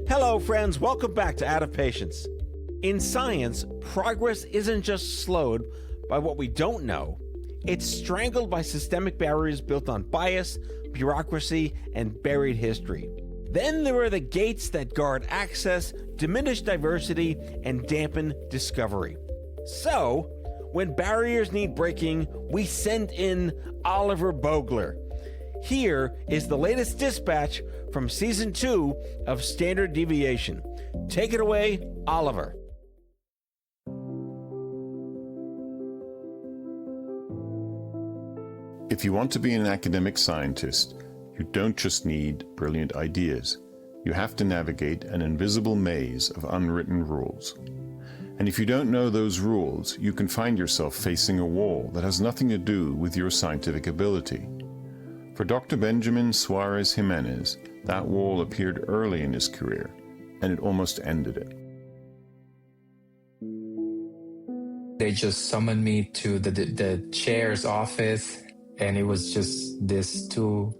Hello, friends. Welcome back to Out of Patience. In science, progress isn't just slowed by what we don't know. It's strangled by systemic barriers built on bias, bureaucracy, and buried history. Then there are the gates that guard access, diminish diversity, and dampen discovery. So, when barriers need breaking, we send in Oliver Bogler. Here is the latest dispatch from Season 2 of Standard Deviation. Take it away, Oliver. If you want to be an academic scientist, you don't just need brilliant ideas. You have to navigate an invisible maze of unwritten rules. And if you don't know those rules, you can find yourself facing a wall that has nothing to do with your scientific ability. For Dr. Benjamin Suarez-Jimenez, that wall appeared early in his career, and it almost ended it. They just summoned me to the chair's office, and it was just this two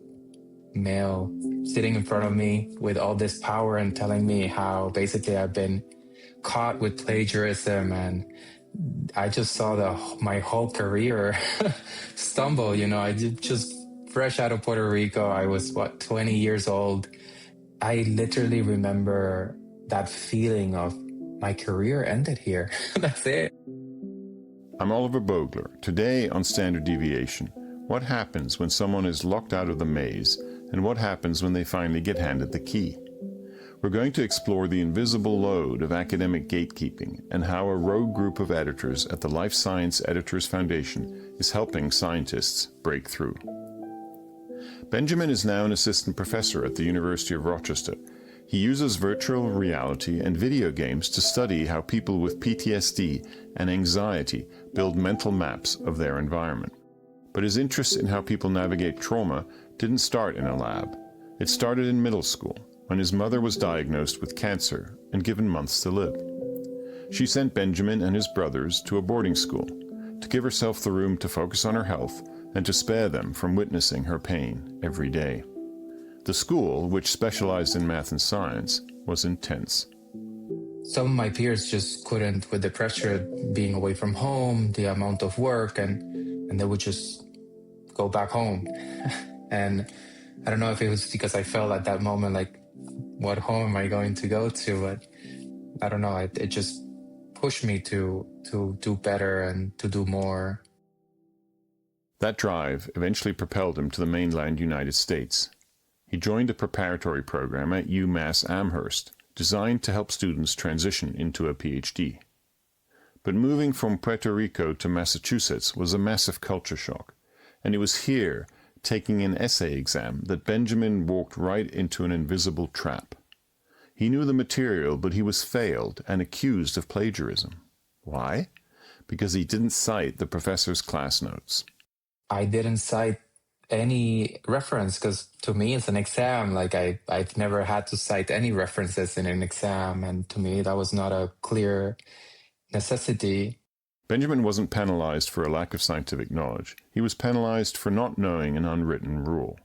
male sitting in front of me with all this power and telling me how basically I've been caught with plagiarism, and I just saw my whole career stumble. I just fresh out of Puerto Rico. I was 20 years old. I literally remember that feeling of my career ended here. That's it. I'm Oliver Bogler. Today on Standard Deviation, what happens when someone is locked out of the maze, and what happens when they finally get handed the key? We're going to explore the invisible load of academic gatekeeping and how a rogue group of editors at the Life Science Editors Foundation is helping scientists break through. Benjamin is now an assistant professor at the University of Rochester. He uses virtual reality and video games to study how people with PTSD and anxiety build mental maps of their environment. But his interest in how people navigate trauma didn't start in a lab. It started in middle school, when his mother was diagnosed with cancer and given months to live. She sent Benjamin and his brothers to a boarding school to give herself the room to focus on her health and to spare them from witnessing her pain every day. The school, which specialized in math and science, was intense. Some of my peers just couldn't, with the pressure being away from home, the amount of work, and they would just go back home. And I don't know if it was because I felt at that moment like, what home am I going to go to? But I don't know, it just pushed me to do better and to do more. That drive eventually propelled him to the mainland United States. He joined a preparatory program at UMass Amherst, designed to help students transition into a PhD. But moving from Puerto Rico to Massachusetts was a massive culture shock, and it was here, taking an essay exam, that Benjamin walked right into an invisible trap. He knew the material, but he was failed and accused of plagiarism. Why? Because he didn't cite the professor's class notes. I didn't cite any reference because to me it's an exam. Like I've never had to cite any references in an exam, and to me that was not a clear necessity. Benjamin wasn't penalized for a lack of scientific knowledge. He was penalized for not knowing an unwritten rule.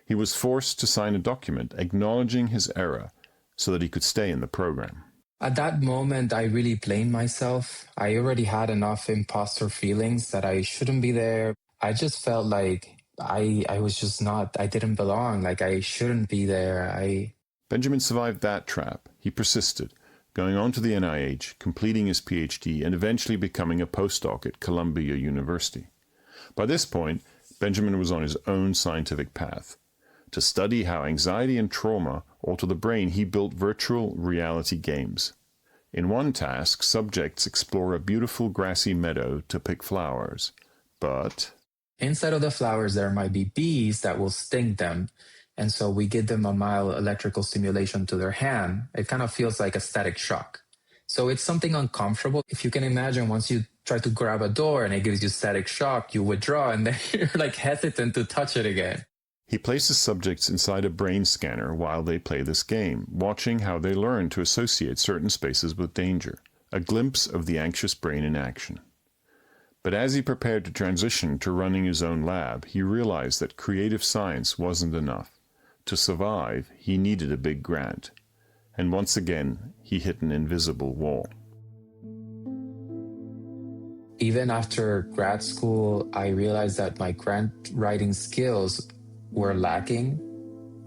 He was forced to sign a document acknowledging his error so that he could stay in the program. At that moment, I really blamed myself. I already had enough imposter feelings that I shouldn't be there. I just felt like I was just not, I didn't belong, like I shouldn't be there. Benjamin survived that trap. He persisted, going on to the NIH, completing his PhD, and eventually becoming a postdoc at Columbia University. By this point, Benjamin was on his own scientific path. To study how anxiety and trauma alter the brain, he built virtual reality games. In one task, subjects explore a beautiful grassy meadow to pick flowers. But inside of the flowers, there might be bees that will sting them. And so we give them a mild electrical stimulation to their hand. It kind of feels like a static shock. So it's something uncomfortable. If you can imagine, once you try to grab a door and it gives you static shock, you withdraw and then you're like hesitant to touch it again. He places subjects inside a brain scanner while they play this game, watching how they learn to associate certain spaces with danger, a glimpse of the anxious brain in action. But as he prepared to transition to running his own lab, he realized that creative science wasn't enough. To survive, he needed a big grant. And once again, he hit an invisible wall. Even after grad school, I realized that my grant writing skills were lacking.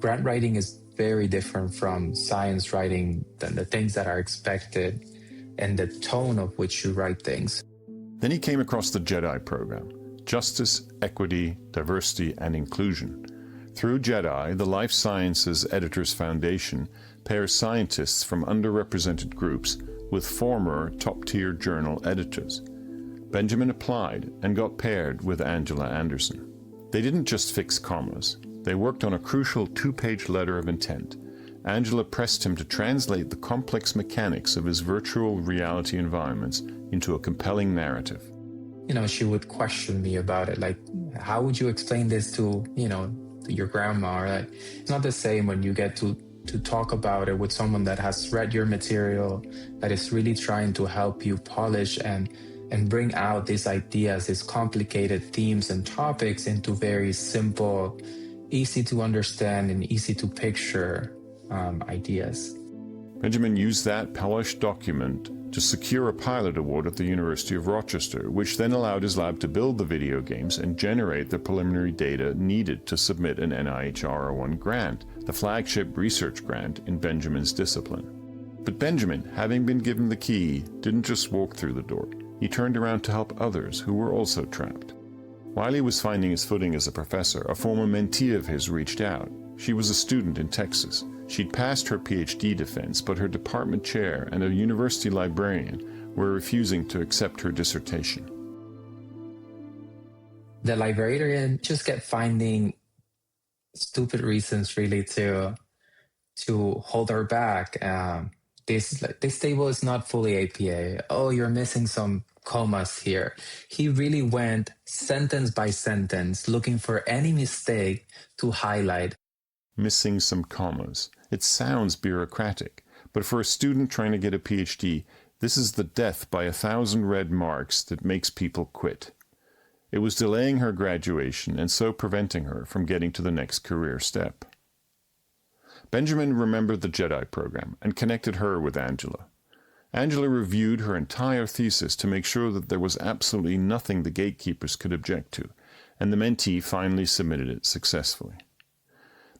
Grant writing is very different from science writing than the things that are expected and the tone of which you write things. Then he came across the JEDI program: Justice, Equity, Diversity, and Inclusion. Through JEDI, the Life Sciences Editors Foundation pairs scientists from underrepresented groups with former top-tier journal editors. Benjamin applied and got paired with Angela Anderson. They didn't just fix commas. They worked on a crucial 2-page letter of intent. Angela pressed him to translate the complex mechanics of his virtual reality environments into a compelling narrative. She would question me about it, like, how would you explain this to your grandma? Or like, it's not the same when you get to talk about it with someone that has read your material, that is really trying to help you polish and bring out these ideas, these complicated themes and topics into very simple, easy to understand and easy to picture ideas. Benjamin used that polished document to secure a pilot award at the University of Rochester, which then allowed his lab to build the video games and generate the preliminary data needed to submit an NIH R01 grant, the flagship research grant in Benjamin's discipline. But Benjamin, having been given the key, didn't just walk through the door. He turned around to help others who were also trapped. While he was finding his footing as a professor, a former mentee of his reached out. She was a student in Texas. She'd passed her PhD defense, but her department chair and a university librarian were refusing to accept her dissertation. The librarian just kept finding stupid reasons really to hold her back. This table is not fully APA. Oh, you're missing some commas here. He really went sentence by sentence, looking for any mistake to highlight. Missing some commas. It sounds bureaucratic, but for a student trying to get a PhD, this is the death by 1,000 red marks that makes people quit. It was delaying her graduation and so preventing her from getting to the next career step. Benjamin remembered the JEDI program and connected her with Angela. Angela reviewed her entire thesis to make sure that there was absolutely nothing the gatekeepers could object to, and the mentee finally submitted it successfully.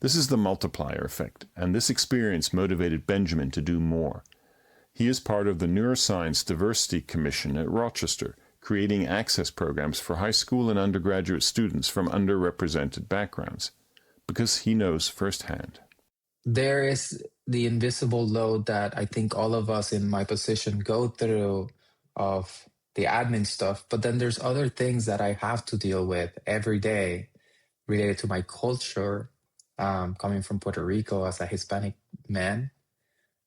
This is the multiplier effect, and this experience motivated Benjamin to do more. He is part of the Neuroscience Diversity Commission at Rochester, creating access programs for high school and undergraduate students from underrepresented backgrounds, because he knows firsthand. There is the invisible load that I think all of us in my position go through of the admin stuff, but then there's other things that I have to deal with every day related to my culture, coming from Puerto Rico as a Hispanic man.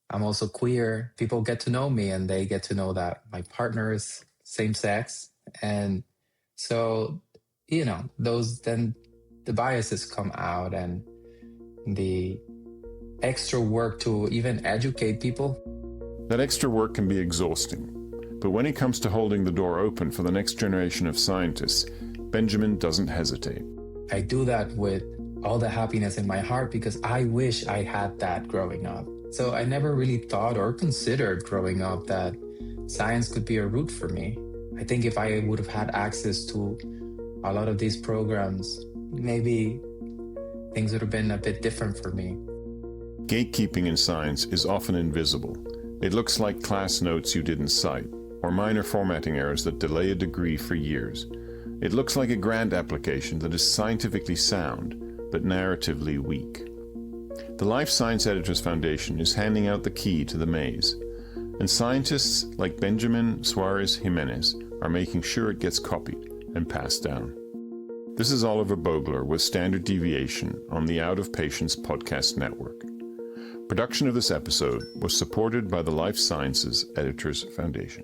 I'm also queer. People get to know me and they get to know that my partner is same sex. And so, then the biases come out and the extra work to even educate people. That extra work can be exhausting, but when it comes to holding the door open for the next generation of scientists, Benjamin doesn't hesitate. I do that with all the happiness in my heart because I wish I had that growing up. So I never really thought or considered growing up that science could be a route for me. I think if I would have had access to a lot of these programs, maybe things would have been a bit different for me. Gatekeeping in science is often invisible. It looks like class notes you didn't cite, or minor formatting errors that delay a degree for years. It looks like a grant application that is scientifically sound, but narratively weak. The Life Science Editors Foundation is handing out the key to the maze, and scientists like Benjamin Suarez-Jimenez are making sure it gets copied and passed down. This is Oliver Bogler with Standard Deviation on the Out of Patience podcast network. Production of this episode was supported by the Life Sciences Editors Foundation.